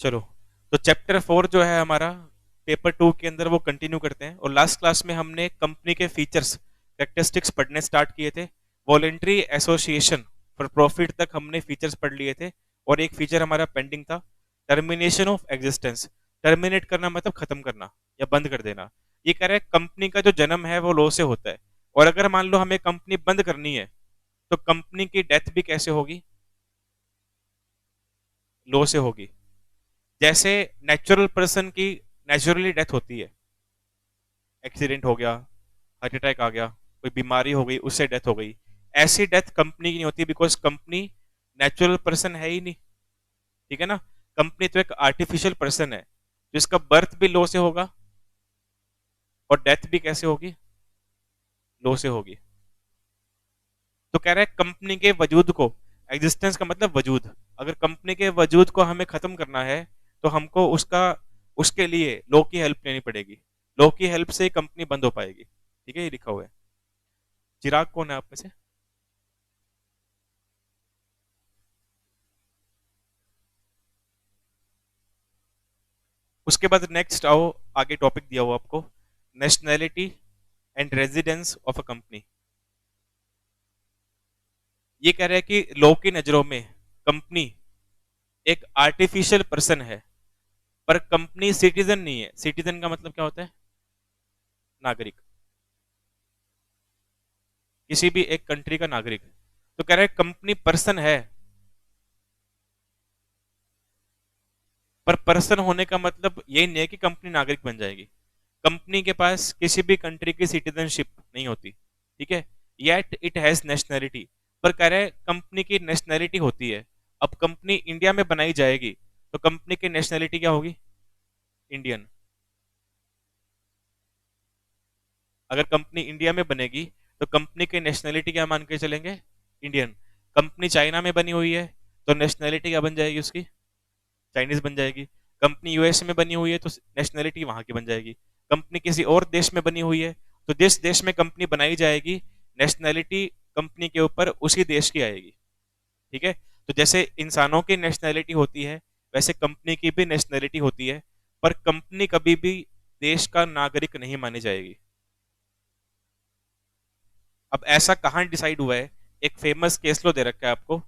चलो, तो चैप्टर 4 जो है हमारा पेपर 2 के अंदर वो कंटिन्यू करते हैं। और लास्ट क्लास में हमने कंपनी के फीचर्स कैरेक्टरिस्टिक्स पढ़ने स्टार्ट किए थे। वॉलेंट्री एसोसिएशन फॉर प्रॉफिट तक हमने फीचर्स पढ़ लिए थे। और एक फीचर हमारा पेंडिंग था, टर्मिनेशन ऑफ एग्जिस्टेंस। टर्मिनेट करना मतलब खत्म करना या बंद कर देना। ये कह रहा है कंपनी का जो जन्म है वो लॉ से होता है, और अगर मान लो हमें कंपनी बंद करनी है तो कंपनी की डेथ भी कैसे होगी? लॉ से होगी। जैसे नेचुरल पर्सन की नेचुरली डेथ होती है, एक्सीडेंट हो गया, हार्ट अटैक आ गया, कोई बीमारी हो गई, उससे डेथ हो गई, ऐसी डेथ कंपनी की नहीं होती, बिकॉज कंपनी नेचुरल पर्सन है ही नहीं। ठीक है ना? कंपनी तो एक आर्टिफिशियल पर्सन है, जिसका बर्थ भी लॉ से होगा और डेथ भी कैसे होगी? लॉ से होगी। तो कह रहा है कंपनी के वजूद को, एग्जिस्टेंस का मतलब वजूद, अगर कंपनी के वजूद को हमें खत्म करना है तो हमको उसका उसके लिए लॉ की हेल्प लेनी पड़ेगी। लॉ की हेल्प से कंपनी बंद हो पाएगी। ठीक है, ये लिखा हुआ है। चिराग कौन है आप में से? उसके बाद नेक्स्ट आओ, आगे टॉपिक दिया हुआ आपको, nationality and residence of a company. ये कह रहा है कि लॉ की नजरों में कंपनी एक आर्टिफिशियल पर्सन है, पर कंपनी सिटीजन नहीं है। सिटीजन का मतलब क्या होता है? नागरिक, किसी भी एक कंट्री का नागरिक। तो कह रहा है कंपनी पर्सन है, पर पर्सन होने का मतलब ये नहीं है कि कंपनी नागरिक बन जाएगी। कंपनी के पास किसी भी कंट्री की सिटीजनशिप नहीं होती। ठीक है? Yet it has nationality. पर कह रहे हैं कंपनी की नेशनैलिटी होती है। अब कंपनी इंडिया में बनाई जाएगी तो कंपनी की नेशनैलिटी क्या होगी? इंडियन। अगर कंपनी इंडिया में बनेगी तो कंपनी की नेशनैलिटी क्या मान के चलेंगे? इंडियन। कंपनी चाइना में बनी हुई है तो नेशनैलिटी क्या बन जाएगी उसकी? चाइनीज बन जाएगी। कंपनी यूएस में बनी हुई है तो नेशनैलिटी वहां की बन जाएगी। कंपनी किसी और देश में बनी हुई है तो जिस देश में कंपनी बनाई जाएगी, नेशनैलिटी कंपनी के ऊपर उसी देश की आएगी। ठीक है? तो जैसे इंसानों की नेशनैलिटी होती है, वैसे कंपनी की भी नेशनैलिटी होती है, पर कंपनी कभी भी देश का नागरिक नहीं मानी जाएगी। अब ऐसा कहाँ डिसाइड हुआ है? एक फेमस केस लो दे रखा है आपको,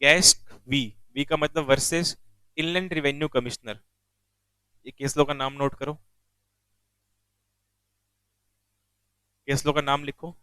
गैस्ट वी। वी का मतलब वर्सेस इनलैंड रेवेन्यू कमिश्नर। ये केस लो का नाम नोट करो, केस लो का नाम लिखो।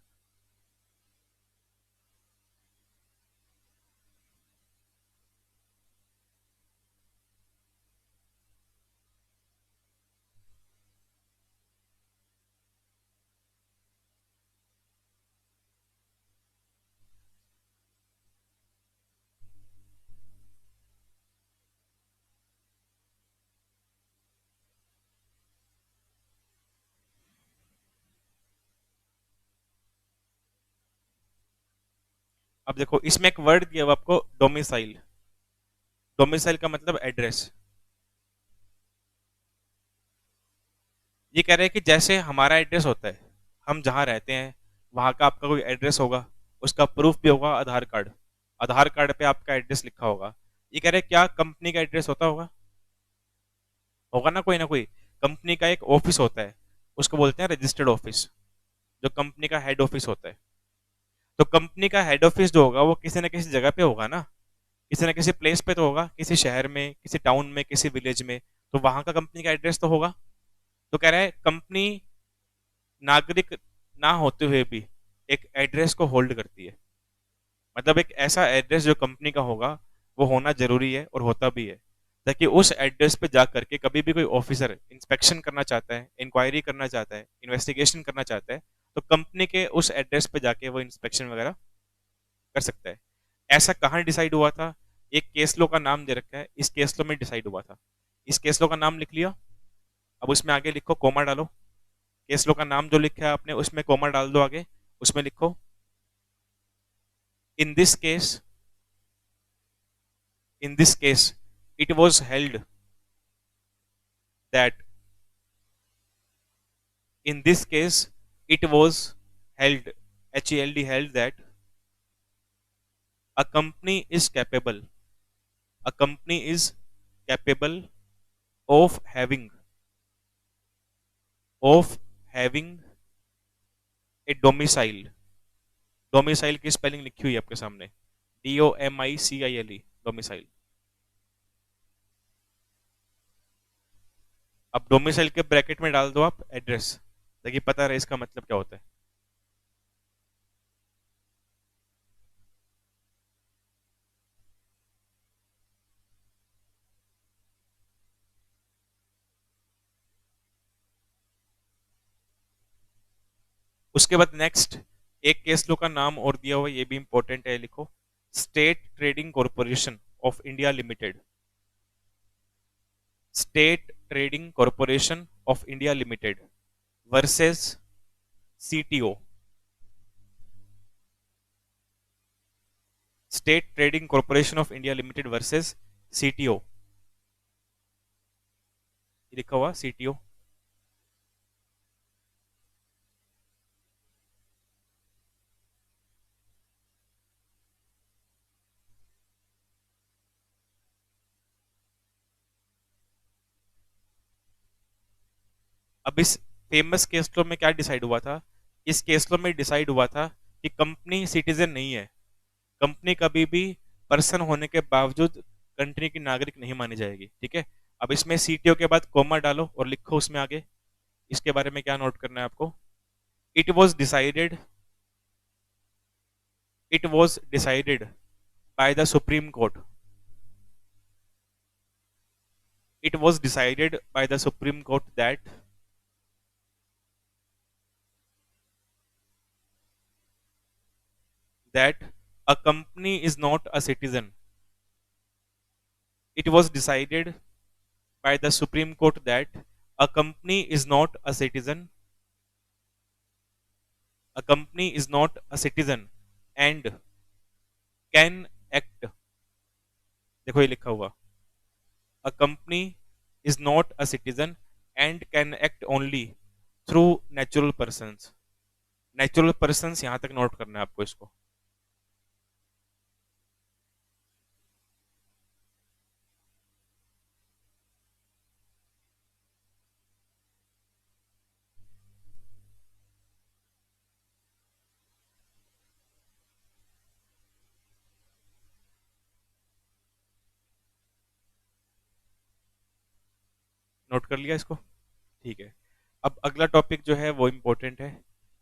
अब देखो, इसमें एक वर्ड दिया हुआ आपको, डोमिसाइल। डोमिसाइल का मतलब एड्रेस। ये कह रहे हैं कि जैसे हमारा एड्रेस होता है, हम जहाँ रहते हैं वहां का आपका कोई एड्रेस होगा, उसका प्रूफ भी होगा आधार कार्ड। आधार कार्ड पे आपका एड्रेस लिखा होगा। ये कह रहे हैं क्या कंपनी का एड्रेस होता होगा? होगा ना, कोई ना कोई। कंपनी का एक ऑफिस होता है, उसको बोलते हैं रजिस्टर्ड ऑफिस, जो कंपनी का हेड ऑफिस होता है। तो कंपनी का हेड ऑफिस जो होगा वो किसी न किसी जगह पे होगा ना, किसी न किसी प्लेस पे तो होगा, किसी शहर में, किसी टाउन में, किसी विलेज में। तो वहां का कंपनी का एड्रेस तो होगा। तो कह रहा है कंपनी नागरिक ना होते हुए भी एक एड्रेस को होल्ड करती है। मतलब एक ऐसा एड्रेस जो कंपनी का होगा वो होना जरूरी है और होता भी है, ताकि उस एड्रेस पे जा करके कभी भी कोई ऑफिसर इंस्पेक्शन करना चाहता है, इंक्वायरी करना चाहता है, इन्वेस्टिगेशन करना चाहता है, तो कंपनी के उस एड्रेस पे जाके वो इंस्पेक्शन वगैरह कर सकता है। ऐसा कहाँ डिसाइड हुआ था? एक केस लो का नाम दे रखा है, इस केस लो में डिसाइड हुआ था। इस केस लो का नाम लिख लिया। अब उसमें आगे लिखो, कोमा डालो। केस लो का नाम जो लिखा है आपने उसमें कोमा डाल दो आगे। उसमें लिखो, in this case, in this case it was held that, in this case it was held, held, held that a company is capable, a company is capable of having a domicile. Domicile की spelling लिखी हुई है आपके सामने, DOMICILE, domicile. अब domicile के bracket में डाल दो आप एड्रेस, ताकि पता रहे इसका मतलब क्या होता है। उसके बाद नेक्स्ट एक केस लो का नाम और दिया हुआ है, ये भी इंपॉर्टेंट है, लिखो। State trading corporation of India limited. State trading corporation of India limited versus CTO। State trading corporation of India limited versus CTO, लिखा हुआ CTO। अब इस फेमस केस लॉ में क्या डिसाइड हुआ था? इस केस लॉ में डिसाइड हुआ था कि कंपनी सिटीजन नहीं है, कंपनी कभी भी पर्सन होने के बावजूद कंट्री की नागरिक नहीं मानी जाएगी, ठीक है। अब इसमें CTO के बाद कोमा डालो और लिखो उसमें आगे इसके बारे में क्या नोट करना है आपको। It was decided it was decided by the supreme court. It was decided by the supreme court that a company is not a citizen. It was decided by the Supreme Court that a company is not a citizen. A company is not a citizen and can act. देखो ये लिखा हुआ, a company is not a citizen and can act only through natural persons. Natural persons यहां तक note करना है आपको इसको। नोट कर लिया इसको, ठीक है। अब अगला टॉपिक जो है वो इंपॉर्टेंट है,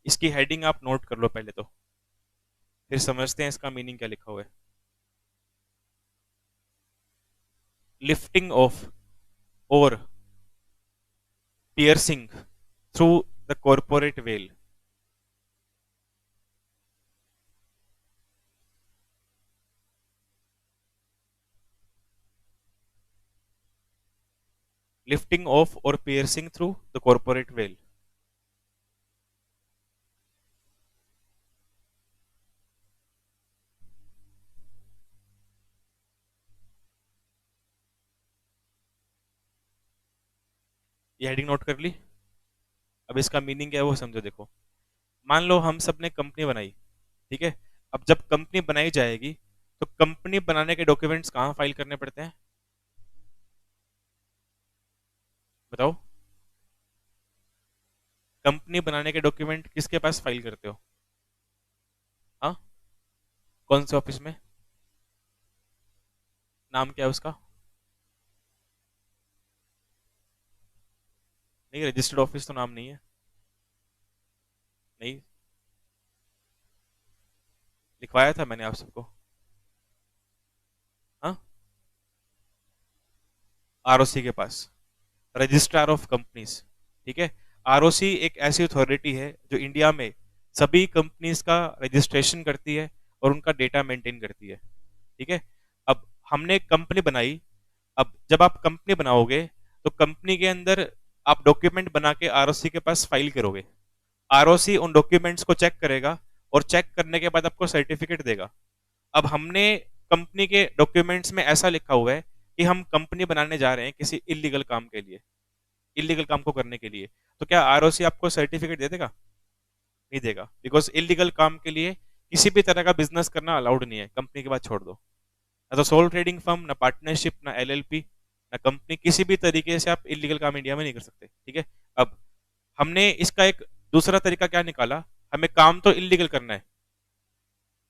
इसकी हेडिंग आप नोट कर लो पहले तो, फिर समझते हैं इसका मीनिंग क्या लिखा हुआ है। लिफ्टिंग ऑफ और piercing through the corporate veil. Lifting of और piercing through the corporate veil. ये हेडिंग नोट कर ली। अब इसका मीनिंग क्या है वो समझो। देखो, मान लो हम सब ने कंपनी बनाई, ठीक है। अब जब कंपनी बनाई जाएगी तो कंपनी बनाने के डॉक्यूमेंट्स कहाँ फाइल करने पड़ते हैं, बताओ। कंपनी बनाने के डॉक्यूमेंट किसके पास फाइल करते हो? हाँ, कौन से ऑफिस में? नाम क्या है उसका? नहीं, रजिस्टर्ड ऑफिस तो नाम नहीं है। नहीं, लिखवाया था मैंने आप सबको। हाँ, ROC के पास, रजिस्ट्रार ऑफ कंपनीज, ठीक है। ROC एक ऐसी अथॉरिटी है जो इंडिया में सभी कंपनीज का रजिस्ट्रेशन करती है और उनका डेटा मेंटेन करती है, ठीक है। अब हमने कंपनी बनाई, अब जब आप कंपनी बनाओगे तो कंपनी के अंदर आप डॉक्यूमेंट बना के ROC के पास फाइल करोगे। ROC उन डॉक्यूमेंट्स को चेक करेगा और चेक करने के बाद आपको सर्टिफिकेट देगा। अब हमने कंपनी के डॉक्यूमेंट्स में ऐसा लिखा हुआ है कि हम कंपनी बनाने जा रहे हैं किसी इलीगल काम के लिए, इलीगल काम को करने के लिए, तो क्या ROC आपको सर्टिफिकेट दे देगा? नहीं देगा, बिकॉज इलीगल काम के लिए किसी भी तरह का बिजनेस करना अलाउड नहीं है, कंपनी के बाद छोड़ दो। ना तो सोल ट्रेडिंग फर्म, ना पार्टनरशिप, ना LLP, ना कंपनी, किसी भी तरीके से आप इलीगल काम इंडिया में नहीं कर सकते, ठीक है। अब हमने इसका एक दूसरा तरीका क्या निकाला, हमें काम तो इलीगल करना है,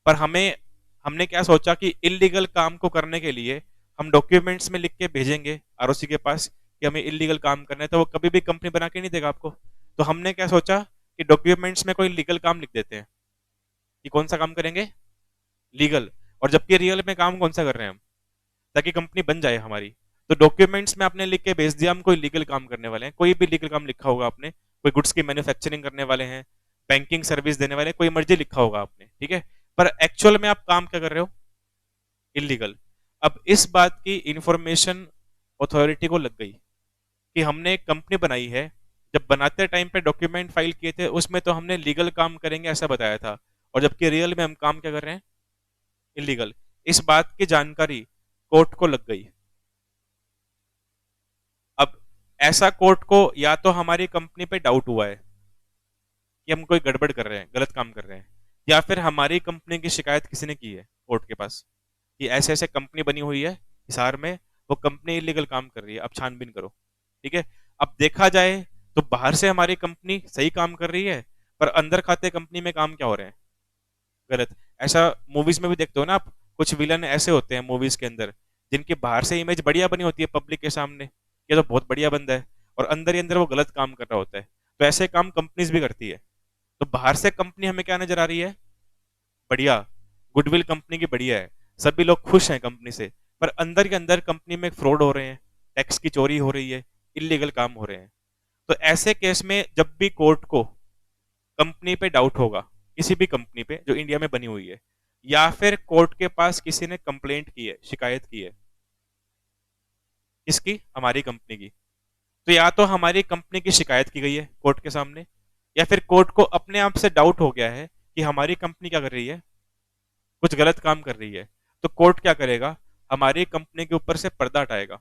पर हमने क्या सोचा कि इलीगल काम को करने के लिए हम डॉक्यूमेंट्स में लिख के भेजेंगे आरओसी के पास कि हमें इलीगल काम करना है, तो वो कभी भी कंपनी बना के नहीं देगा आपको। तो हमने क्या सोचा कि डॉक्यूमेंट्स में कोई लीगल काम लिख देते हैं कि कौन सा काम करेंगे, लीगल। और जबकि रियल में काम कौन सा कर रहे हैं हम, ताकि कंपनी बन जाए हमारी। तो डॉक्यूमेंट्स में आपने लिख के भेज दिया हम कोई लीगल काम करने वाले हैं, कोई भी लीगल काम लिखा होगा आपने, कोई गुड्स की मैन्युफैक्चरिंग करने वाले हैं, बैंकिंग सर्विस देने वाले, कोई मर्जी लिखा होगा आपने, ठीक है। पर एक्चुअल में आप काम क्या कर रहे हो, इलीगल। अब इस बात की इंफॉर्मेशन अथॉरिटी को लग गई कि हमने एक कंपनी बनाई है, जब बनाते टाइम पे डॉक्यूमेंट फाइल किए थे उसमें तो हमने लीगल काम करेंगे ऐसा बताया था, और जबकि रियल में हम काम क्या कर रहे हैं, इलीगल। इस बात की जानकारी कोर्ट को लग गई। अब ऐसा कोर्ट को या तो हमारी कंपनी पे डाउट हुआ है कि हम कोई गड़बड़ कर रहे हैं, गलत काम कर रहे हैं, या फिर हमारी कंपनी की शिकायत किसी ने की है कोर्ट के पास कि ऐसे ऐसे कंपनी बनी हुई है हिसार में, वो कंपनी इलीगल काम कर रही है, अब छानबीन करो, ठीक है। अब देखा जाए तो बाहर से हमारी कंपनी सही काम कर रही है, पर अंदर खाते कंपनी में काम क्या हो रहे हैं, गलत। ऐसा मूवीज में भी देखते हो ना आप, कुछ विलन ऐसे होते हैं मूवीज के अंदर जिनकी बाहर से इमेज बढ़िया बनी होती है पब्लिक के सामने, ये तो बहुत बढ़िया बंदा है, और अंदर ही अंदर वो गलत काम कर रहा होता है। तो ऐसे काम कंपनीज भी करती है। तो बाहर से कंपनी हमें क्या नजर आ रही है, बढ़िया, गुडविल कंपनी की बढ़िया है, सभी लोग खुश हैं कंपनी से, पर अंदर के अंदर कंपनी में फ्रॉड हो रहे हैं, टैक्स की चोरी हो रही है, इलीगल काम हो रहे हैं। तो ऐसे केस में जब भी कोर्ट को कंपनी पे डाउट होगा, किसी भी कंपनी पे जो इंडिया में बनी हुई है, या फिर कोर्ट के पास किसी ने कंप्लेंट की है, शिकायत की है, किसकी, हमारी कंपनी की, तो या तो हमारी कंपनी की शिकायत की गई है कोर्ट के सामने, या फिर कोर्ट को अपने आप से डाउट हो गया है कि हमारी कंपनी क्या कर रही है, कुछ गलत काम कर रही है। तो कोर्ट क्या करेगा, हमारी कंपनी के ऊपर से पर्दा हटाएगा।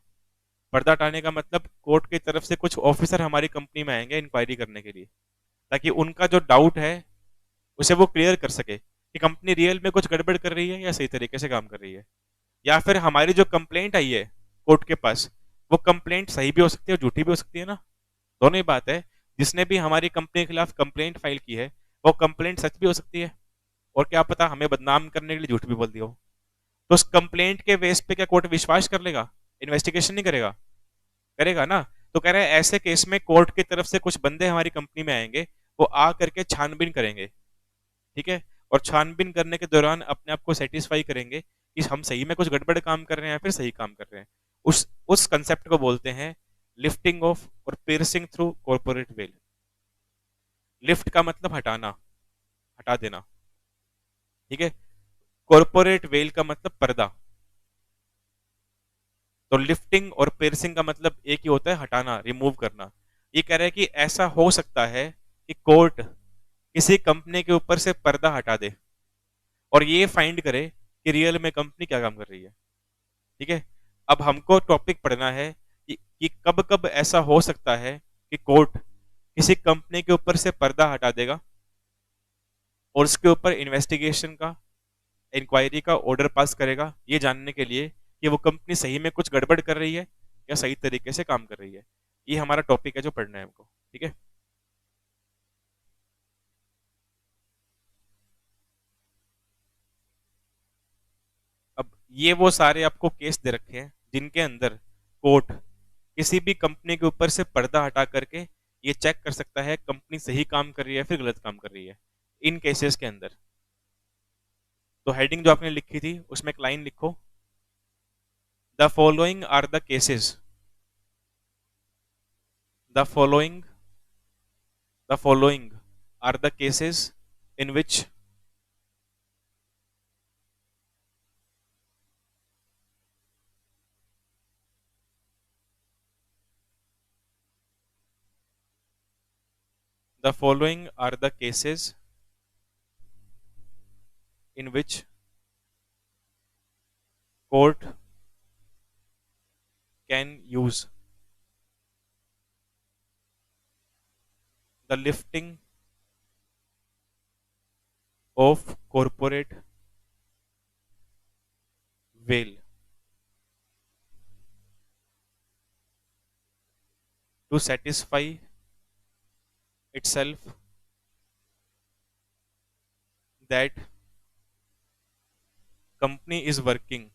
पर्दा हटाने का मतलब कोर्ट की तरफ से कुछ ऑफिसर हमारी कंपनी में आएंगे इंक्वायरी करने के लिए, ताकि उनका जो डाउट है उसे वो क्लियर कर सके कि कंपनी रियल में कुछ गड़बड़ कर रही है या सही तरीके से काम कर रही है। या फिर हमारी जो कंप्लेंट आई है कोर्ट के पास, वो कंप्लेंट सही भी हो सकती है और झूठी भी हो सकती है ना, दोनों ही बात है। जिसने भी हमारी कंपनी के खिलाफ कंप्लेंट फाइल की है, वो कंप्लेंट सच भी हो सकती है, और क्या पता हमें बदनाम करने के लिए झूठ भी बोल दिया हो। तो उस कंप्लेंट के बेस पे क्या कोर्ट विश्वास कर लेगा, इन्वेस्टिगेशन नहीं करेगा, करेगा ना। तो कह रहे हैं ऐसे केस में कोर्ट की तरफ से कुछ बंदे हमारी कंपनी में आएंगे, वो आ करके छानबीन करेंगे, ठीक है। और छानबीन करने के दौरान अपने आप को सेटिस्फाई करेंगे कि हम सही में कुछ गड़बड़ काम कर रहे हैं या फिर सही काम कर रहे हैं। उस कंसेप्ट को बोलते हैं लिफ्टिंग ऑफ और piercing through corporate veil. Lift का मतलब हटाना, हटा देना, ठीक है। कॉर्पोरेट वेल का मतलब पर्दा। तो लिफ्टिंग और पियर्सिंग का मतलब एक ही होता है, हटाना, रिमूव करना। ये कह रहे हैं कि ऐसा हो सकता है कि कोर्ट किसी कंपनी के ऊपर से पर्दा हटा दे और ये फाइंड करे कि रियल में कंपनी क्या काम कर रही है, ठीक है। अब हमको टॉपिक पढ़ना है कि कब कब ऐसा हो सकता है कि कोर्ट किसी कंपनी के ऊपर से पर्दा हटा देगा और उसके ऊपर इन्वेस्टिगेशन का, इंक्वायरी का ऑर्डर पास करेगा, ये जानने के लिए कि वो कंपनी सही में कुछ गड़बड़ कर रही है या सही तरीके से काम कर रही है। ये हमारा टॉपिक है जो पढ़ना है हमको, ठीक है। अब ये वो सारे आपको केस दे रखे हैं जिनके अंदर कोर्ट किसी भी कंपनी के ऊपर से पर्दा हटा करके ये चेक कर सकता है कंपनी सही काम कर रही है फिर गलत काम कर रही है, इन केसेस के अंदर। तो हेडिंग जो आपने लिखी थी उसमें एक लाइन लिखो, the following are the cases, the following, the following are the cases in which the following are the cases in which court can use the lifting of corporate veil. To satisfy itself that company is working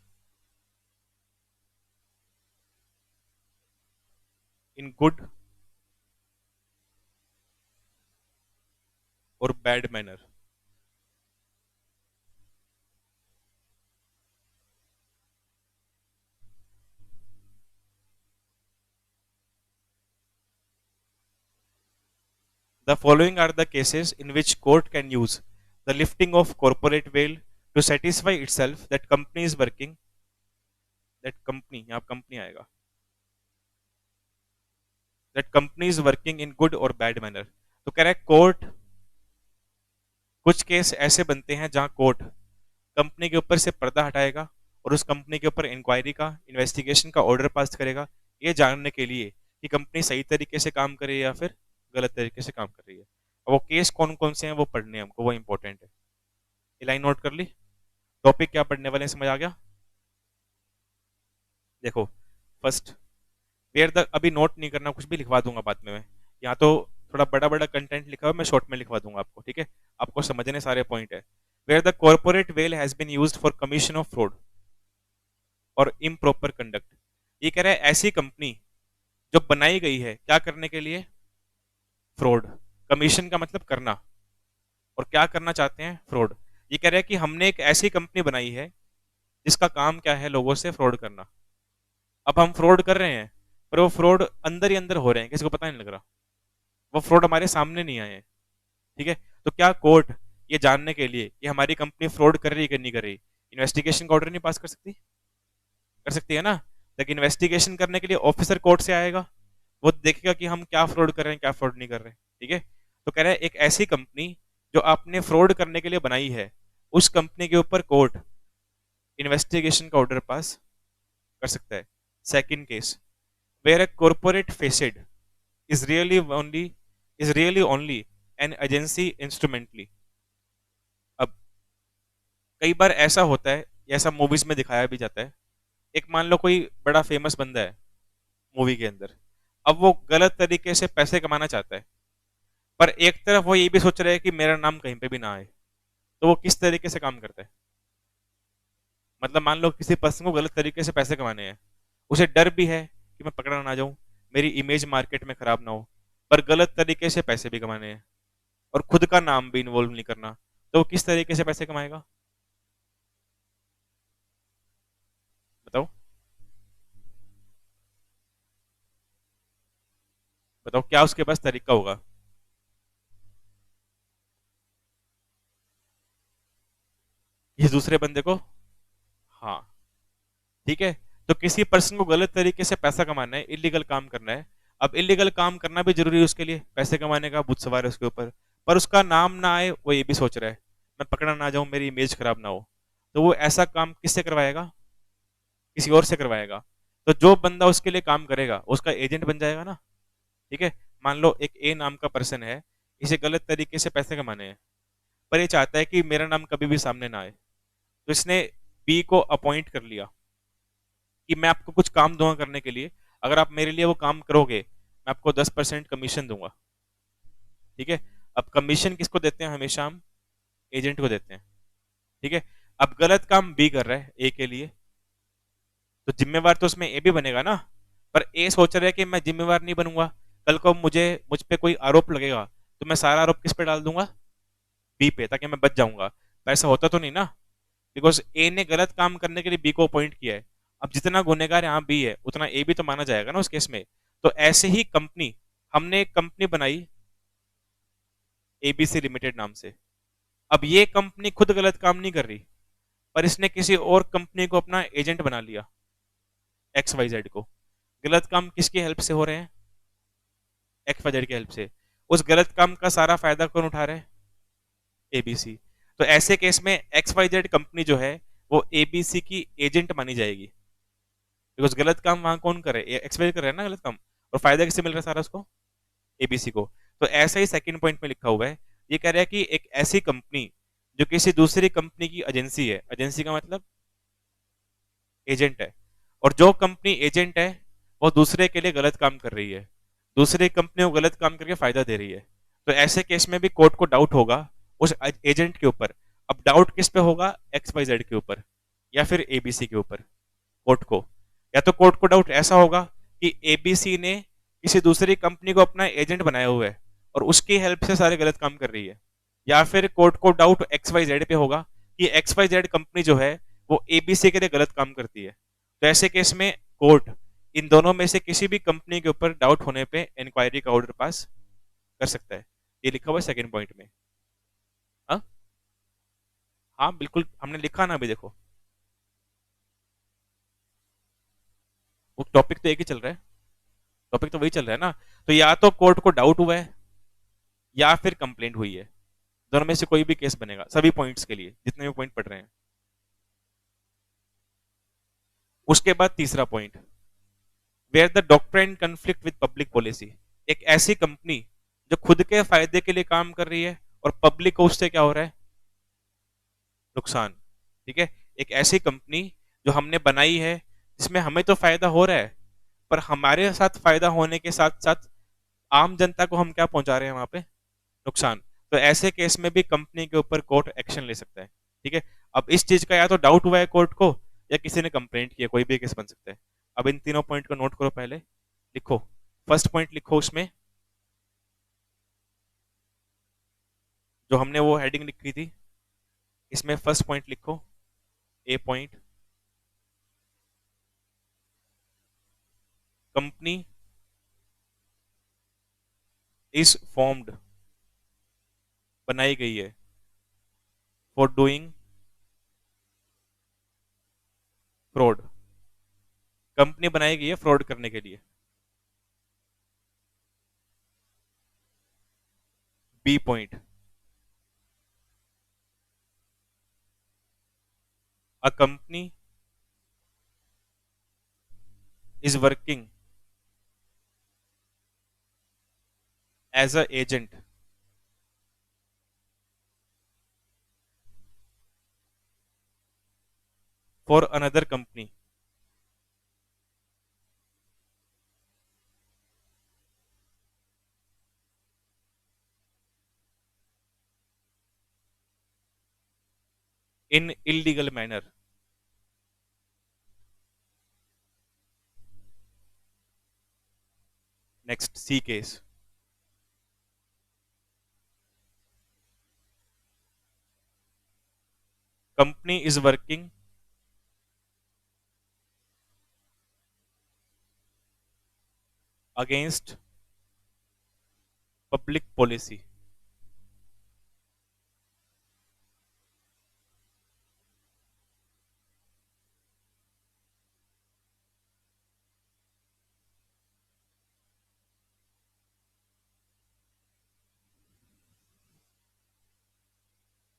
in good or bad manner. The following are the cases in which court can use the lifting of corporate veil to satisfy itself that company is working, that company यहाँ company आएगा, that company is working in good or bad manner. तो कह रहा है court, कुछ case ऐसे बनते हैं जहां कोर्ट कंपनी के ऊपर से पर्दा हटाएगा और उस कंपनी के ऊपर इंक्वायरी का, इन्वेस्टिगेशन का ऑर्डर पास करेगा, ये जानने के लिए कि कंपनी सही तरीके से काम कर रही है या फिर गलत तरीके से काम कर रही है। अब वो केस कौन कौन से हैं वो पढ़ने हैं हमको, वो इंपॉर्टेंट है। ये लाइन नोट कर ली? टॉपिक क्या पढ़ने वाले हैं, समझ आ गया? देखो, फर्स्ट वेयर द, अभी नोट नहीं करना, कुछ भी लिखवा दूंगा बाद में मैं, यहाँ तो थोड़ा बड़ा बड़ा कंटेंट लिखा हुआ, मैं शॉर्ट में लिखवा दूंगा आपको, ठीक है? आपको समझने सारे पॉइंट है। Where the corporate veil has been used for commission of fraud और इम्प्रॉपर कंडक्ट। ये कह रहा है ऐसी कंपनी जो बनाई गई है क्या करने के लिए? फ्रॉड। कमीशन का मतलब करना, और क्या करना चाहते हैं? फ्रॉड। ये कह रहा है कि हमने एक ऐसी कंपनी बनाई है जिसका काम क्या है? लोगों से फ्रॉड करना। अब हम फ्रॉड कर रहे हैं, पर वो फ्रॉड अंदर ही अंदर हो रहे हैं, किसी को पता नहीं लग रहा, वो फ्रॉड हमारे सामने नहीं आए हैं, ठीक है? तो क्या कोर्ट ये जानने के लिए कि हमारी कंपनी फ्रॉड कर रही है कि नहीं कर रही, इन्वेस्टिगेशन का ऑर्डर नहीं पास कर सकती? कर सकती है ना? लेकिन इन्वेस्टिगेशन करने के लिए ऑफिसर कोर्ट से आएगा, वो देखेगा कि हम क्या फ्रॉड कर रहे हैं, क्या फ्रॉड नहीं कर रहे हैं, ठीक है? तो कह रहा है एक ऐसी कंपनी जो आपने फ्रॉड करने के लिए बनाई है, उस कंपनी के ऊपर कोर्ट इन्वेस्टिगेशन का ऑर्डर पास कर सकता है। Second case, where a corporate facade is really only is really only an agency instrumentally। अब कई बार ऐसा होता है, ऐसा मूवीज में दिखाया भी जाता है, एक मान लो कोई बड़ा फेमस बंदा है मूवी के अंदर, अब वो गलत तरीके से पैसे कमाना चाहता है, पर एक तरफ वो ये भी सोच रहा है कि मेरा नाम कहीं पे भी ना आए, तो वो किस तरीके से काम करता है? मतलब मान लो किसी पर्सन को गलत तरीके से पैसे कमाने हैं, उसे डर भी है कि मैं पकड़ा ना जाऊं, मेरी इमेज मार्केट में खराब ना हो, पर गलत तरीके से पैसे भी कमाने हैं और खुद का नाम भी इन्वॉल्व नहीं करना, तो वो किस तरीके से पैसे कमाएगा? बताओ, बताओ क्या उसके पास तरीका होगा? ये दूसरे बंदे को, हाँ, ठीक है? तो किसी पर्सन को गलत तरीके से पैसा कमाना है, इलीगल काम करना है। अब इलीगल काम करना भी जरूरी है उसके लिए, पैसे कमाने का भूत सवार है उसके ऊपर, पर उसका नाम ना आए वो ये भी सोच रहा है, मैं पकड़ा ना जाऊं, मेरी इमेज खराब ना हो, तो वो ऐसा काम किससे करवाएगा? किसी और से करवाएगा। तो जो बंदा उसके लिए काम करेगा उसका एजेंट बन जाएगा ना, ठीक है? मान लो एक ए नाम का पर्सन है, इसे गलत तरीके से पैसे कमाने हैं, पर ये चाहता है कि मेरा नाम कभी भी सामने ना आए, तो इसने बी को अपॉइंट कर लिया कि मैं आपको कुछ काम दूंगा करने के लिए, अगर आप मेरे लिए वो काम करोगे मैं आपको 10% कमीशन दूंगा, ठीक है? अब कमीशन किसको देते हैं? हमेशा हम एजेंट को देते हैं, ठीक है? अब गलत काम बी कर रहा है ए के लिए, तो जिम्मेवार तो उसमें ए भी बनेगा ना, पर ए सोच रहा है कि मैं जिम्मेवार नहीं बनूंगा, कल को मुझ पे कोई आरोप लगेगा तो मैं सारा आरोप किस पे डाल दूंगा? बी पे, ताकि मैं बच जाऊंगा। पर ऐसा होता तो नहीं ना, बिकॉज ए ने गलत काम करने के लिए बी को अपॉइंट किया है। अब जितना गुनेगार यहाँ बी है उतना ए भी तो माना जाएगा ना उस केस में। तो ऐसे ही कंपनी, हमने एक कंपनी बनाई एबीसी लिमिटेड नाम से, अब ये कंपनी खुद गलत काम नहीं कर रही, पर इसने किसी और कंपनी को अपना एजेंट बना लिया, एक्स वाई जेड को। गलत काम किसकी हेल्प से हो रहे हैं? एक्स वाई जेड की हेल्प से। उस गलत काम का सारा फायदा कौन उठा रहे हैं? एबीसी। तो ऐसे केस में एक्स वाई जेड कंपनी जो है वो एबीसी की एजेंट मानी जाएगी, बिकॉज गलत काम वहां कौन करे? एक्स वाई कर रहा है ना गलत काम, और फायदा किससे मिल रहा है सारा उसको? एबीसी को। तो ऐसा ही सेकंड पॉइंट में लिखा हुआ है, ये कह रहा है कि एक ऐसी कंपनी जो किसी दूसरी कंपनी की एजेंसी है, एजेंसी का मतलब एजेंट है, और जो कंपनी एजेंट है वो दूसरे के लिए गलत काम कर रही है, दूसरी कंपनी को गलत काम करके फायदा दे रही है, तो ऐसे केस में भी कोर्ट को डाउट होगा उस एजेंट के ऊपर। अब डाउट किस पे होगा? एक्स वाई जेड के ऊपर या फिर एबीसी के ऊपर। कोर्ट को, या तो कोर्ट को डाउट ऐसा होगा कि एबीसी ने किसी दूसरी कंपनी को अपना एजेंट बनाया हुआ है और उसकी हेल्प से सारे गलत काम कर रही है, या फिर कोर्ट को डाउट एक्स वाई जेड पे होगा कि एक्स वाई जेड कंपनी जो है वो एबीसी के लिए गलत काम करती है। तो ऐसे केस में कोर्ट इन दोनों में से किसी भी कंपनी के ऊपर डाउट होने पे इंक्वायरी का ऑर्डर पास कर सकता है। ये लिखा हुआ है सेकंड पॉइंट में। हाँ हाँ बिल्कुल, हमने लिखा ना, अभी देखो वो टॉपिक तो एक ही चल रहा है, टॉपिक तो वही चल रहा है ना। तो या तो कोर्ट को डाउट हुआ है या फिर कंप्लेंट हुई है, दोनों में से कोई भी केस बनेगा सभी पॉइंट्स के लिए जितने भी पॉइंट पढ़ रहे हैं। उसके बाद तीसरा point, where the doctrine conflict with public policy. एक ऐसी कंपनी जो खुद के फायदे के लिए काम कर रही है और पब्लिक को उससे क्या हो रहा है? नुकसान। ठीक है, एक ऐसी कंपनी जो हमने बनाई है जिसमें हमें तो फायदा हो रहा है, पर हमारे साथ फायदा होने के साथ साथ आम जनता को हम क्या पहुंचा रहे हैं वहां पे? नुकसान। तो ऐसे केस में भी कंपनी के ऊपर कोर्ट एक्शन ले सकता है। ठीक है, अब इस चीज का या तो डाउट हुआ है कोर्ट को या किसी ने कंप्लेंट किया, कोई भी केस बन सकता है। अब इन तीनों पॉइंट को नोट करो, पहले लिखो। फर्स्ट पॉइंट लिखो, उसमें जो हमने वो हेडिंग लिखी थी, इसमें फर्स्ट पॉइंट लिखो, ए पॉइंट, कंपनी इज फॉर्म्ड, बनाई गई है, फॉर डूइंग फ्रॉड। कंपनी बनाई गई है फ्रॉड करने के लिए। B point, a company is working as a agent for another company in illegal manner. Next, C case, company is working against public policy.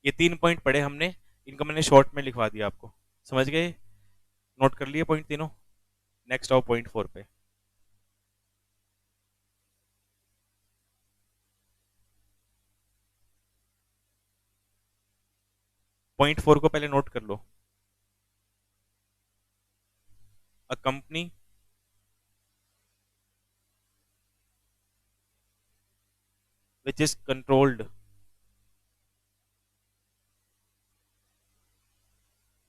ये तीन पॉइंट पढ़े हमने, इनको मैंने शॉर्ट में लिखवा दिया आपको, समझ गए? नोट कर लिए पॉइंट तीनों। नेक्स्ट आओ पॉइंट 4 पे। पॉइंट 4 को पहले नोट कर लो। A company which is controlled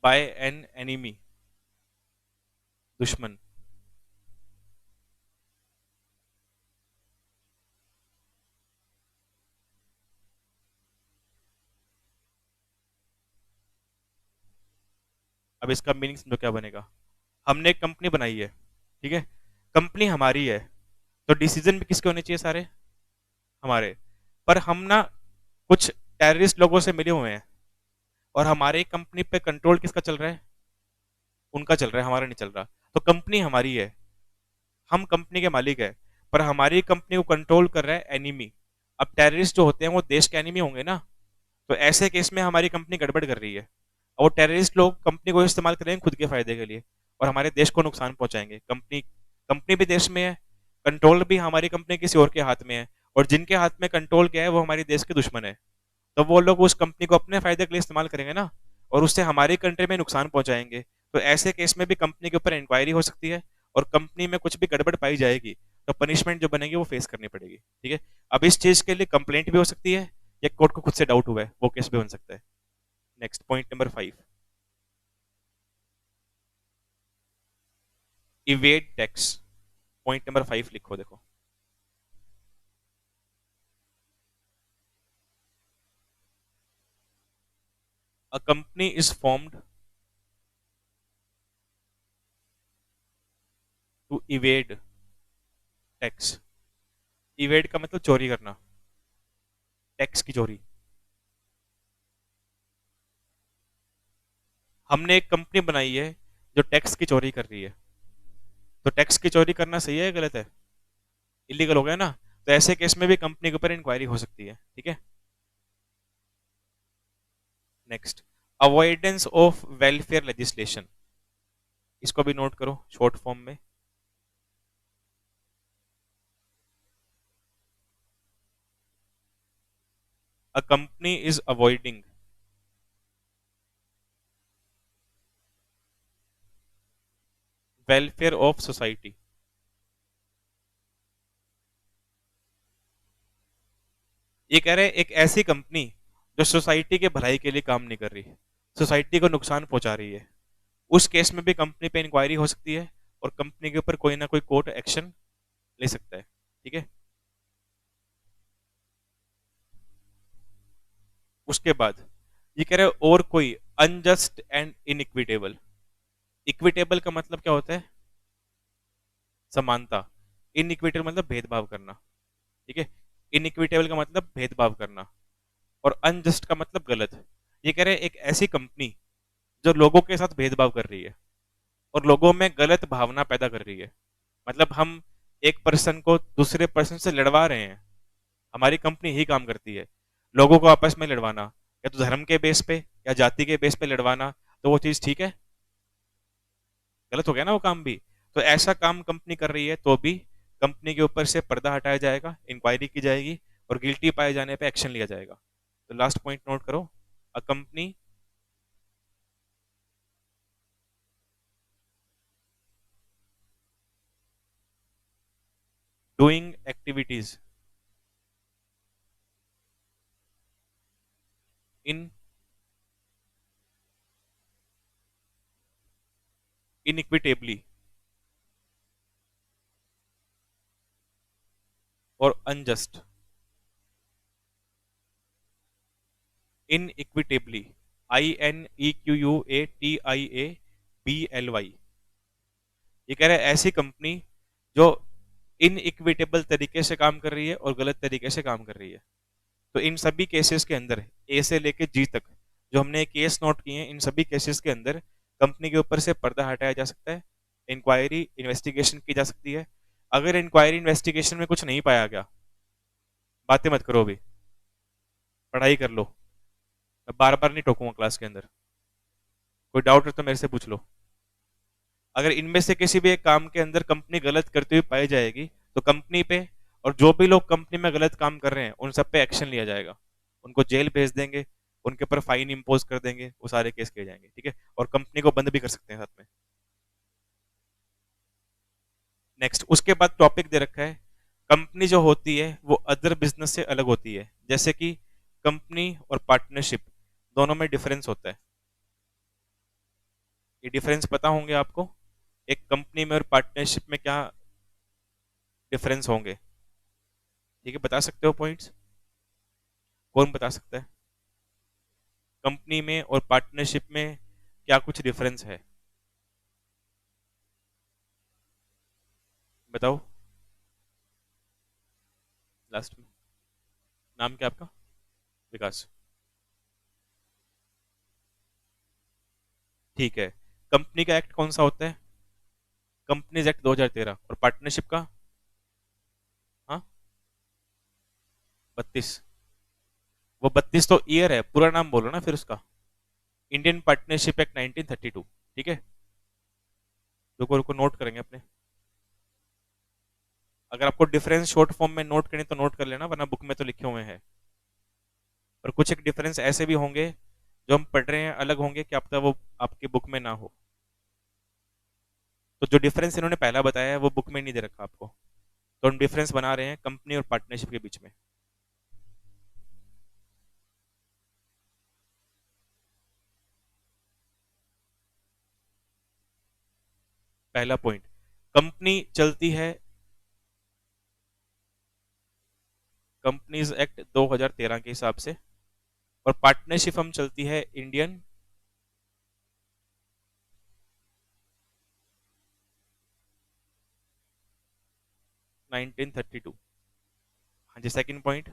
by an enemy, दुश्मन। अब इसका मीनिंग समझो क्या बनेगा। हमने एक कंपनी बनाई है, ठीक है, कंपनी हमारी है, तो डिसीजन भी किसके होने चाहिए? सारे हमारे। पर हम ना कुछ टेररिस्ट लोगों से मिले हुए हैं और हमारे कंपनी पे कंट्रोल किसका चल रहा है? उनका चल रहा है, हमारा नहीं चल रहा। तो कंपनी हमारी है, हम कंपनी के मालिक है, पर हमारी कंपनी को कंट्रोल कर रहा है एनिमी। अब टेररिस्ट जो होते हैं वो देश के एनिमी होंगे ना, तो ऐसे केस में हमारी कंपनी गड़बड़ कर रही है और वो टेररिस्ट लोग कंपनी को इस्तेमाल करेंगे खुद के फायदे के लिए और हमारे देश को नुकसान पहुंचाएंगे। कंपनी कंपनी भी देश में है, कंट्रोल भी हमारी कंपनी किसी और के हाथ में है, और जिनके हाथ में कंट्रोल क्या है वो हमारे देश के दुश्मन है। तो वो लोग उस कंपनी को अपने फायदे के लिए इस्तेमाल करेंगे ना, और उससे हमारी कंट्री में नुकसान पहुंचाएंगे। तो ऐसे केस में भी कंपनी के ऊपर इंक्वायरी हो सकती है और कंपनी में कुछ भी गड़बड़ पाई जाएगी तो पनिशमेंट जो बनेगी वो फेस करनी पड़ेगी। ठीक है, अब इस चीज के लिए कंप्लेंट भी हो सकती है या कोर्ट को खुद से डाउट हुआ है वो केस भी बन सकता है। Next point number 5, evade tax. Point number 5 लिखो, देखो। A company is formed to evade tax. Evade का मतलब चोरी करना, टैक्स की चोरी। हमने एक कंपनी बनाई है जो टैक्स की चोरी कर रही है, तो टैक्स की चोरी करना सही है या गलत है? इलीगल हो गया ना, तो ऐसे केस में भी कंपनी के ऊपर इंक्वायरी हो सकती है। ठीक है, next, avoidance of welfare legislation. इसको भी नोट करो शॉर्ट फॉर्म में। अ company is avoiding welfare of society. ये कह रहे हैं एक ऐसी कंपनी जो सोसाइटी के भलाई के लिए काम नहीं कर रही, सोसाइटी को नुकसान पहुंचा रही है, उस केस में भी कंपनी पे इंक्वायरी हो सकती है और कंपनी के ऊपर कोई ना कोई कोर्ट एक्शन ले सकता है। ठीक है, उसके बाद ये कह रहे हैं और कोई अनजस्ट एंड इनइक्विटेबल। इक्विटेबल का मतलब क्या होता है? समानता। इनइक्विटेबल मतलब भेदभाव करना। ठीक है, इनइक्विटेबल का मतलब भेदभाव करना और अनजस्ट का मतलब गलत। ये कह रहे हैं एक ऐसी कंपनी जो लोगों के साथ भेदभाव कर रही है और लोगों में गलत भावना पैदा कर रही है। मतलब हम एक पर्सन को दूसरे पर्सन से लड़वा रहे हैं, हमारी कंपनी ही काम करती है लोगों को आपस में लड़वाना, या तो धर्म के बेस पे या जाति के बेस पे लड़वाना, तो वो चीज ठीक है? गलत हो गया ना वो काम भी। तो ऐसा काम कंपनी कर रही है तो भी कंपनी के ऊपर से पर्दा हटाया जाएगा, इंक्वायरी की जाएगी और गिल्टी पाए जाने पे एक्शन लिया जाएगा। तो लास्ट पॉइंट नोट करो, a company doing activities in inequitably और अनजस्ट। इनइक्विटेबली, INEQUATIABLY। ये कह रहे हैं ऐसी कंपनी जो इनइक्विटेबल तरीके से काम कर रही है और गलत तरीके से काम कर रही है। तो इन सभी केसेस के अंदर ए से लेके जी तक जो हमने केस नोट किए हैं, इन सभी केसेस के अंदर कंपनी के ऊपर से पर्दा हटाया जा सकता है, इंक्वायरी इन्वेस्टिगेशन की जा सकती है। अगर इंक्वायरी इन्वेस्टिगेशन में कुछ नहीं पाया गया, बातें मत करो, अभी पढ़ाई कर लो। मैं बार बार नहीं टोकूंगा क्लास के अंदर, कोई डाउट है तो मेरे से पूछ लो। अगर इनमें से किसी भी एक काम के अंदर कंपनी गलत करती हुई पाई जाएगी तो कंपनी पे और जो भी लोग कंपनी में गलत काम कर रहे हैं उन सब पे एक्शन लिया जाएगा, उनको जेल भेज देंगे, उनके ऊपर फाइन इंपोज कर देंगे, वो सारे केस किए जाएंगे। ठीक है, और कंपनी को बंद भी कर सकते हैं साथ में। नेक्स्ट, उसके बाद टॉपिक दे रखा है कंपनी जो होती है वो अदर बिजनेस से अलग होती है, जैसे कि कंपनी और पार्टनरशिप दोनों में डिफरेंस होता है। ये डिफरेंस पता होंगे आपको, एक कंपनी में और पार्टनरशिप में क्या डिफरेंस होंगे? ठीक है, बता सकते हो पॉइंट्स? कौन बता सकता है? कंपनी में और पार्टनरशिप में क्या कुछ डिफरेंस है? बताओ लास्ट में। नाम क्या आपका? विकास। ठीक है, कंपनी का एक्ट कौन सा होता है? Companies act 2013। और पार्टनरशिप का? हाँ, 32। वो 32 तो ईयर है, पूरा नाम बोलो ना फिर उसका। Indian partnership act 1932। ठीक है, रुको रुको नोट करेंगे अपने। अगर आपको डिफरेंस शॉर्ट फॉर्म में नोट करें तो नोट कर लेना, वरना बुक में तो लिखे हुए हैं। और कुछ एक डिफरेंस ऐसे भी होंगे जो हम पढ़ रहे हैं अलग होंगे, क्या पता वो आपके बुक में ना हो। तो जो डिफरेंस इन्होंने पहला बताया है वो बुक में नहीं दे रखा आपको, तो हम डिफरेंस बना रहे हैं कंपनी और पार्टनरशिप के बीच में। पहला पॉइंट, कंपनी चलती है कंपनीज एक्ट 2013 के हिसाब से, और पार्टनरशिप हम चलती है इंडियन 1932। हाँ जी, सेकंड पॉइंट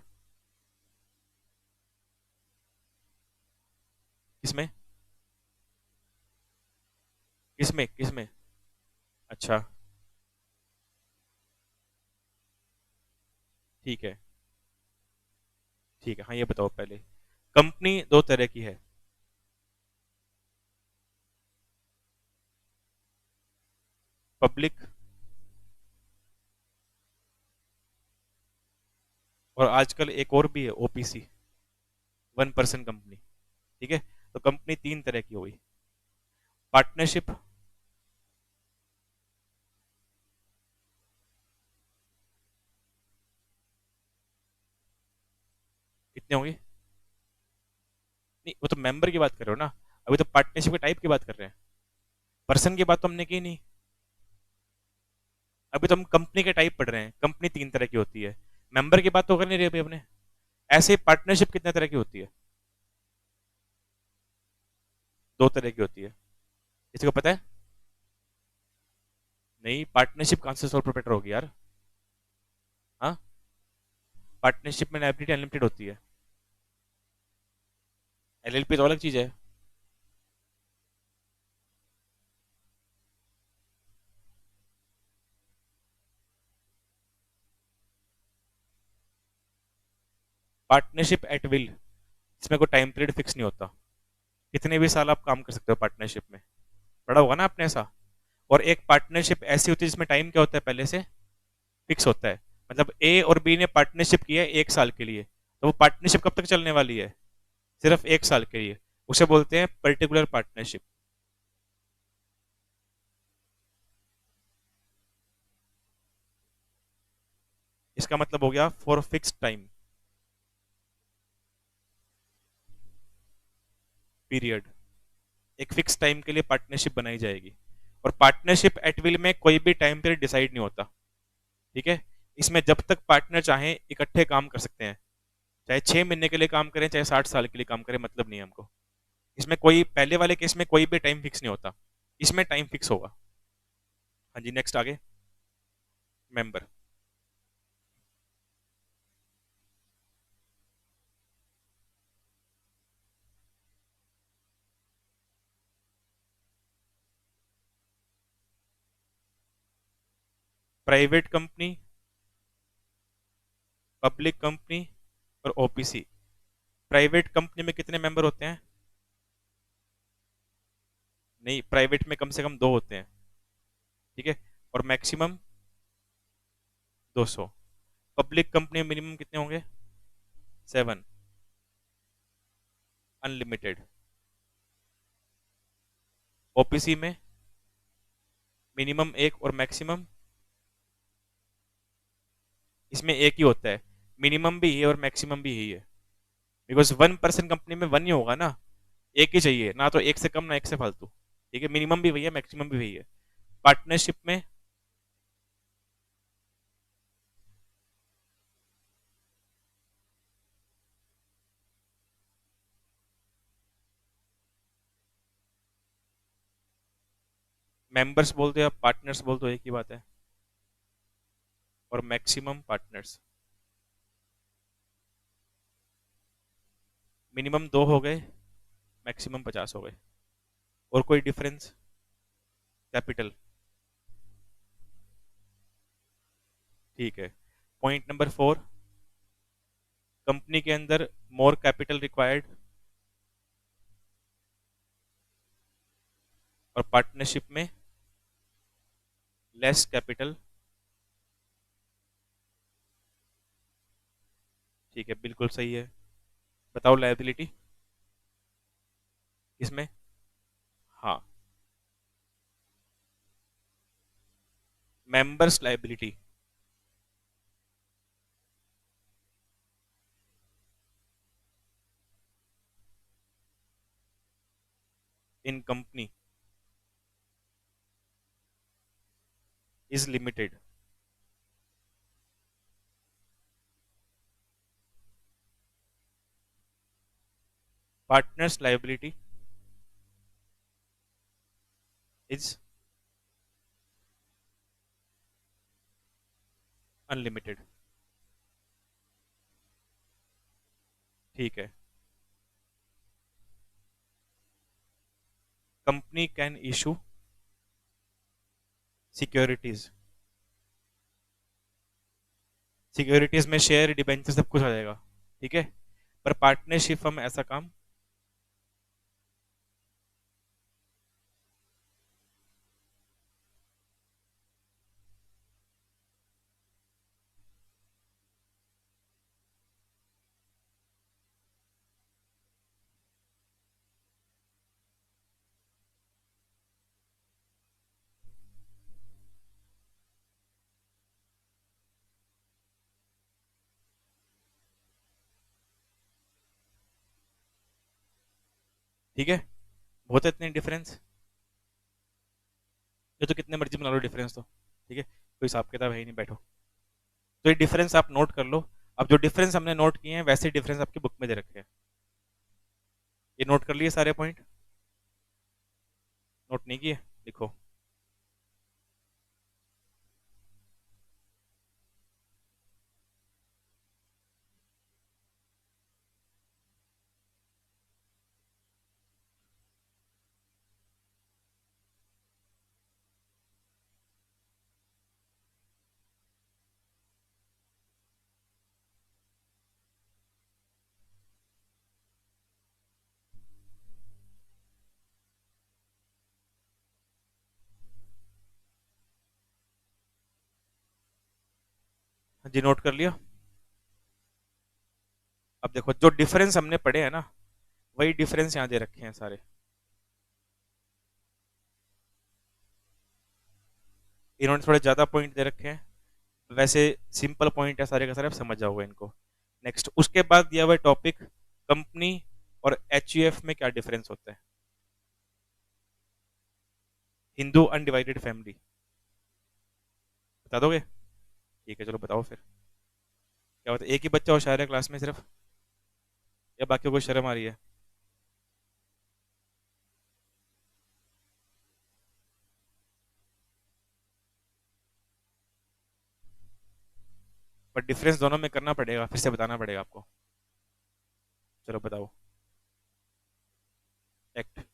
किसमें किसमें किसमें? अच्छा, ठीक है, ठीक है। हाँ, ये बताओ पहले, कंपनी दो तरह की है, पब्लिक और आजकल एक और भी है, ओपीसी, वन पर्सन कंपनी। ठीक है, तो कंपनी तीन तरह की हुई। पार्टनरशिप कितने होंगे? नहीं, वो तो मेंबर की बात कर रहे हो ना, अभी तो पार्टनरशिप के टाइप की बात कर रहे हैं, पर्सन की बात तो हमने की नहीं। अभी तो हम कंपनी के टाइप पढ़ रहे हैं, कंपनी तीन तरह की होती है, मेंबर की बात तो कर नहीं रहे अभी अपने। ऐसे पार्टनरशिप कितने तरह की होती है? दो तरह की होती है। किसी को पता है? नहीं, पार्टनरशिप कहाँ से सोल प्रोप्राइटर होगी यार? हाँ, पार्टनरशिप में लायबिलिटी अनलिमिटेड होती है, एलएलपी तो अलग चीज है। पार्टनरशिप एट विल, इसमें कोई टाइम पीरियड फिक्स नहीं होता, कितने भी साल आप काम कर सकते हो पार्टनरशिप में, पढ़ा होगा ना आपने ऐसा। और एक पार्टनरशिप ऐसी होती है जिसमें टाइम क्या होता है, पहले से फिक्स होता है। मतलब ए और बी ने पार्टनरशिप की है 1 साल के लिए, तो वो पार्टनरशिप कब तक चलने वाली है? सिर्फ 1 साल के लिए, उसे बोलते हैं पर्टिकुलर पार्टनरशिप। इसका मतलब हो गया फॉर फिक्स टाइम पीरियड, एक फिक्स टाइम के लिए पार्टनरशिप बनाई जाएगी। और पार्टनरशिप एट विल में कोई भी टाइम पीरियड डिसाइड नहीं होता। ठीक है, इसमें जब तक पार्टनर चाहें इकट्ठे काम कर सकते हैं, चाहे 6 महीने के लिए काम करें, चाहे 60 साल के लिए काम करें, मतलब नहीं है हमको। इसमें कोई, पहले वाले केस में कोई भी टाइम फिक्स नहीं होता, इसमें टाइम फिक्स होगा। हाँ जी, नेक्स्ट आगे। Member, private company, public company और ओपीसी। प्राइवेट कंपनी में कितने मेंबर होते हैं? नहीं, प्राइवेट में कम से कम दो होते हैं। ठीक है, और मैक्सिमम 200। पब्लिक कंपनी में मिनिमम कितने होंगे? 7, अनलिमिटेड। ओपीसी में मिनिमम एक और मैक्सिमम, इसमें एक ही होता है, मिनिमम भी है और मैक्सिमम भी यही है, बिकॉज वन पर्सन कंपनी में वन ही होगा ना, एक ही चाहिए ना, तो एक से कम ना एक से फालतू। ठीक है, मिनिमम भी वही है, मैक्सिमम भी वही है। पार्टनरशिप में मेंबर्स बोल दो या पार्टनर्स बोल दो, एक ही बात है। और मैक्सिमम पार्टनर्स, मिनिमम दो हो गए, मैक्सिमम 50 हो गए। और कोई डिफरेंस? कैपिटल, ठीक है। पॉइंट नंबर 4, कंपनी के अंदर मोर कैपिटल रिक्वायर्ड, और पार्टनरशिप में लेस कैपिटल। ठीक है, बिल्कुल सही है। बताओ लायबिलिटी किसमें? हाँ, members liability, in company is limited. Partners liability is unlimited. ठीक है। Company can issue securities. Securities में शेयर डिबेंचर सब कुछ आ जाएगा। ठीक है। पर पार्टनरशिप में ऐसा काम। ठीक है। बहुत है इतने डिफरेंस। ये तो कितने मर्जी बना लो डिफरेंस तो। ठीक है, कोई हिसाब किताब है ही नहीं, बैठो। तो ये डिफरेंस आप नोट कर लो। अब जो डिफरेंस हमने नोट किए हैं वैसे डिफरेंस आपकी बुक में दे रखे हैं। ये नोट कर लिए सारे पॉइंट? नोट नहीं किए? लिखो। हाँ जी, नोट कर लिया। अब देखो जो डिफरेंस हमने पढ़े हैं ना, वही डिफरेंस यहाँ दे रखे हैं सारे। इन्होंने थोड़े ज्यादा पॉइंट दे रखे हैं। वैसे सिंपल पॉइंट है सारे का सारे, आप समझ जाओगे इनको। नेक्स्ट उसके बाद दिया हुआ है टॉपिक, कंपनी और एचयूएफ में क्या डिफरेंस होता है। हिंदू अनडिवाइडेड फैमिली, बता दोगे? ठीक है, चलो बताओ फिर। क्या होता है, एक ही बच्चा होशियार है क्लास में सिर्फ, या बाकी को शर्म आ रही है? पर डिफरेंस दोनों में करना पड़ेगा, फिर से बताना पड़ेगा आपको। चलो बताओ। एक्ट।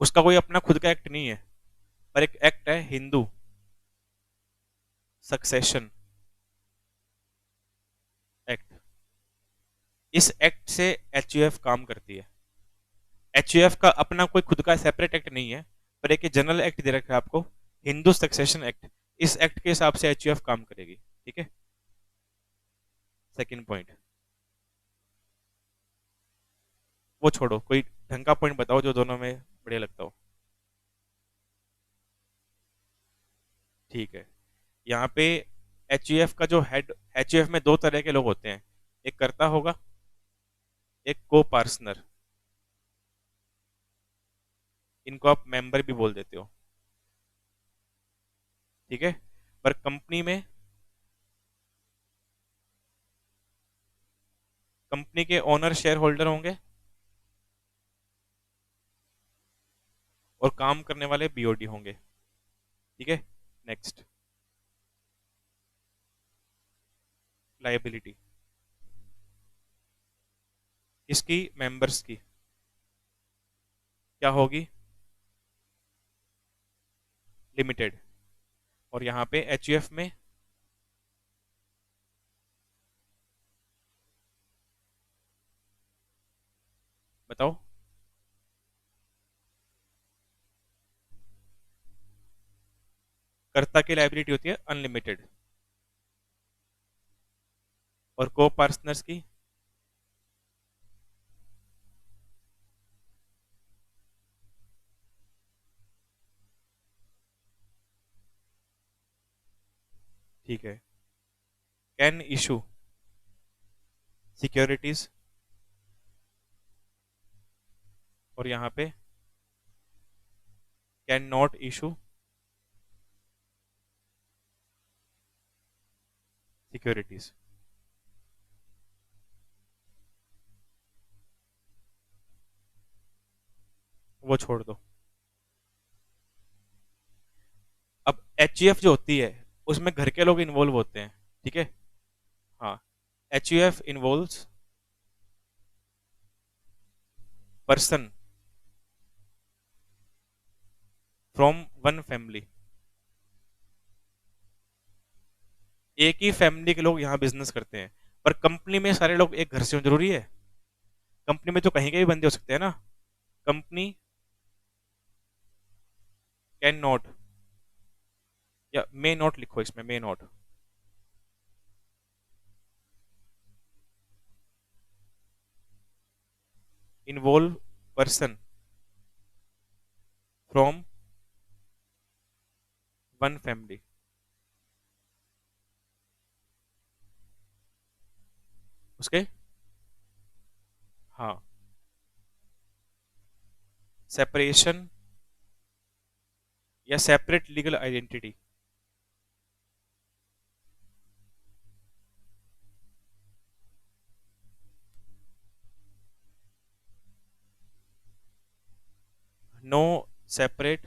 उसका कोई अपना खुद का एक्ट नहीं है, पर एक एक्ट है हिंदू सक्सेशन एक्ट। इस एक्ट से एचयूएफ काम करती है। एचयूएफ का अपना कोई खुद का सेपरेट एक्ट नहीं है, पर एक जनरल एक्ट दे रखा है आपको, हिंदू सक्सेशन एक्ट। इस एक्ट के हिसाब से एचयूएफ काम करेगी। ठीक है। सेकंड पॉइंट, वो छोड़ो, कोई ढंग का पॉइंट बताओ जो दोनों में बढ़िया लगता हो। ठीक है। यहाँ पे एचयूएफ का जो हेड, एचयूएफ में दो तरह के लोग होते हैं, एक कर्ता होगा, एक को पार्सनर। इनको आप मेंबर भी बोल देते हो। ठीक है। पर कंपनी में, कंपनी के ओनर शेयर होल्डर होंगे, और काम करने वाले बीओडी होंगे। ठीक है। नेक्स्ट, लाइबिलिटी इसकी मेंबर्स की क्या होगी? लिमिटेड। और यहाँ पे एचयूएफ में बताओ। कर्ता की लाइबिलिटी होती है अनलिमिटेड, और को पार्टनर्स की ठीक है। कैन इशू सिक्योरिटीज, और यहाँ पे कैन नॉट इशू सिक्योरिटीज। वो छोड़ दो। अब एच जो होती है उसमें घर के लोग इन्वॉल्व होते हैं, ठीक है। हाँ, H involves person from one family. एक ही फैमिली के लोग यहाँ बिजनेस करते हैं, पर कंपनी में सारे लोग एक घर से हों जरूरी है? कंपनी में तो कहीं के भी बंदे हो सकते हैं ना। कंपनी कैन नॉट, या मे नॉट लिखो इसमें, may not. Involve person from one family. उसके, हाँ, सेपरेशन या separate legal identity. No separate,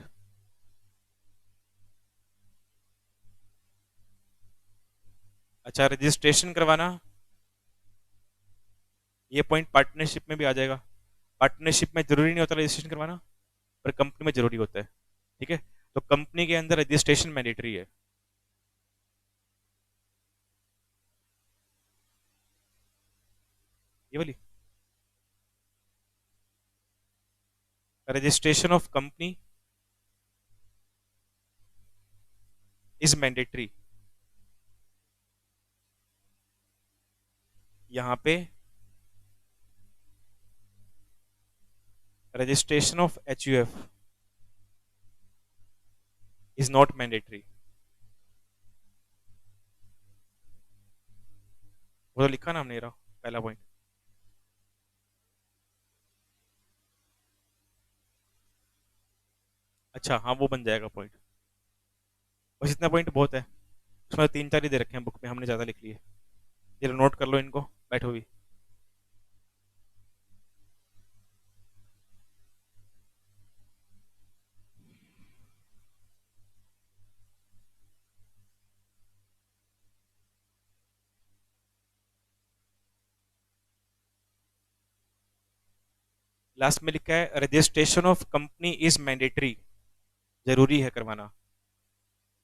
अच्छा रजिस्ट्रेशन करवाना, ये पॉइंट पार्टनरशिप में भी आ जाएगा। पार्टनरशिप में जरूरी नहीं होता रजिस्ट्रेशन करवाना, पर कंपनी में जरूरी होता है, ठीक है। तो कंपनी के अंदर रजिस्ट्रेशन मैंडेटरी है। ये वाली registration of company is mandatory. यहाँ पे registration of H is not mandatory. वो तो लिखा ना हमने, रहा पहला पॉइंट। अच्छा हाँ, वो बन जाएगा पॉइंट। बस इतना पॉइंट बहुत है, उसमें तो तीन चार ही दे रखे हैं बुक में, हमने ज्यादा लिख लिए। ये नोट कर लो इनको, बैठो भी। लास्ट में लिखा है registration of company is mandatory, जरूरी है करवाना,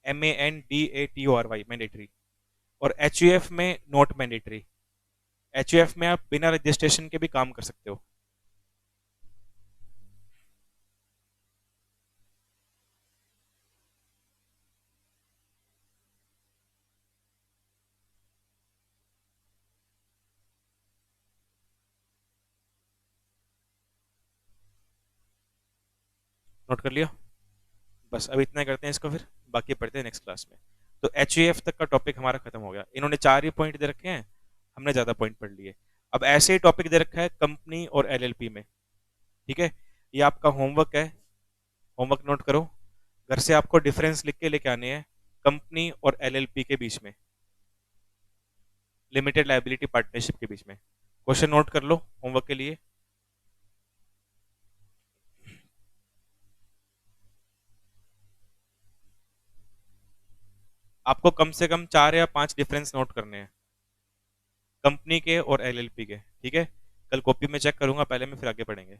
MANDATORY, मैंडेटरी। और एच में नॉट मैंडेटरी। एच में आप बिना रजिस्ट्रेशन के भी काम कर सकते हो। नोट कर लिया? बस अब इतना करते हैं इसको, फिर बाकी पढ़ते हैं नेक्स्ट क्लास में। तो एच तक का टॉपिक हमारा खत्म हो गया। इन्होंने चार ही पॉइंट दे रखे हैं, हमने ज्यादा पॉइंट पढ़ लिए। अब ऐसे ही टॉपिक दे रखा है कंपनी और LLP में, ठीक है। ये आपका होमवर्क है, होमवर्क नोट करो। घर से आपको डिफरेंस लिख के लेके आने हैं कंपनी और LLP के बीच में, लिमिटेड लाइबिलिटी पार्टनरशिप के बीच में। क्वेश्चन नोट कर लो होमवर्क के लिए। आपको कम से कम 4 या 5 डिफरेंस नोट करने हैं कंपनी के और LLP के, ठीक है। कल कॉपी में चेक करूंगा पहले में, फिर आगे पढ़ेंगे।